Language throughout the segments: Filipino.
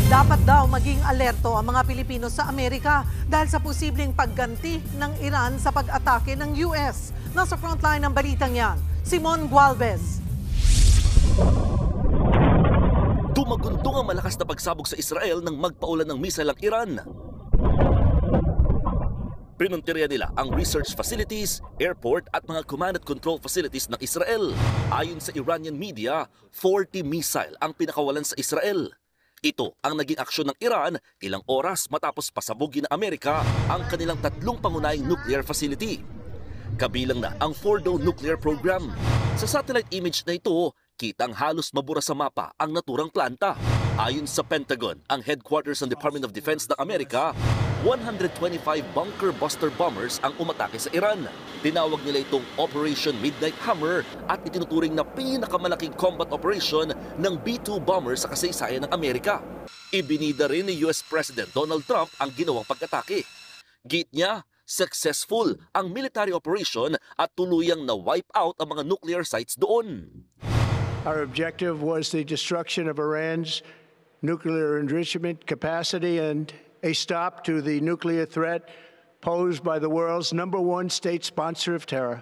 Dapat daw maging alerto ang mga Pilipino sa Amerika dahil sa posibleng pagganti ng Iran sa pag-atake ng US. Nasa frontline ng balitang yan, Simon Gualvez. Dumaguntong ang malakas na pagsabog sa Israel nang magpaulan ng missile ang Iran. Pinuntirya nila ang research facilities, airport at mga command and control facilities ng Israel. Ayon sa Iranian media, 40 missile ang pinakawalan sa Israel. Ito ang naging aksyon ng Iran ilang oras matapos pasabugin ng Amerika ang kanilang tatlong pangunahing nuclear facility. Kabilang na ang Fordo nuclear program. Sa satellite image na ito, kitang halos mabura sa mapa ang naturang planta. Ayon sa Pentagon, ang headquarters ng Department of Defense ng Amerika, 125 bunker buster bombers ang umatake sa Iran. Tinawag nila itong Operation Midnight Hammer at itinuturing na pinakamalaking combat operation ng B-2 bomber sa kasaysayan ng Amerika. Ibinida rin ni US President Donald Trump ang ginawang pag-atake. Git niya, successful ang military operation at tuluyang na-wipe out ang mga nuclear sites doon. Our objective was the destruction of Iran's nuclear enrichment capacity and a stop to the nuclear threat posed by the world's #1 state sponsor of terror.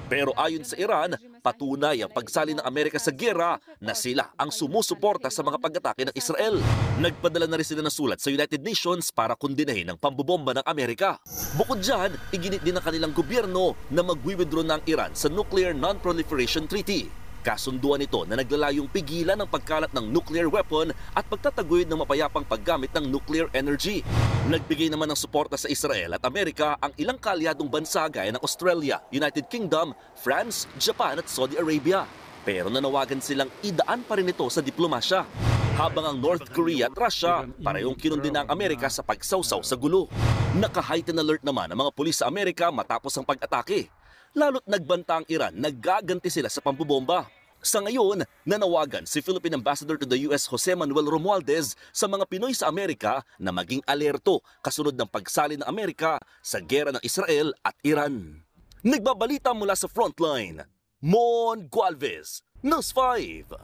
Pero ayon sa Iran, patunay ang pagsali ng Amerika sa giyera na sila ang sumusuporta sa mga pag-atake ng Israel. Nagpadala na rin sila ng sulat sa United Nations para kundinahin ang pambobomba ng Amerika. Bukod dyan, iginit din ng kanilang gobyerno na mag-withdraw ng Iran sa Nuclear Non-Proliferation Treaty. Kasunduan ito na naglalayong pigilan ang pagkalat ng nuclear weapon at pagtataguyod ng mapayapang paggamit ng nuclear energy. Nagbigay naman ng suporta sa Israel at Amerika ang ilang kaalyadong bansa gaya ng Australia, United Kingdom, France, Japan at Saudi Arabia. Pero nanawagan silang idaan pa rin ito sa diplomasya. Habang ang North Korea at Russia parehong kinundina ang Amerika sa pagsawsaw sa gulo. Naka-heightened alert naman ang mga pulis sa Amerika matapos ang pag-atake. Lalo't nagbanta ang Iran na gaganti sila sa pambobomba. Sa ngayon, nanawagan si Philippine Ambassador to the US Jose Manuel Romualdez sa mga Pinoy sa Amerika na maging alerto kasunod ng pagsali ng Amerika sa giyera ng Israel at Iran. Nagbabalita mula sa frontline, Mon Gualvez, News 5.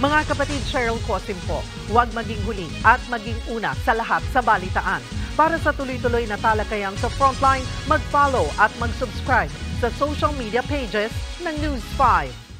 Mga kapatid, Cheryl Cosim po, huwag maging huli at maging una sa lahat sa balitaan. Para sa tuloy-tuloy na talakayan sa Frontline, mag-follow at mag-subscribe sa social media pages ng News 5.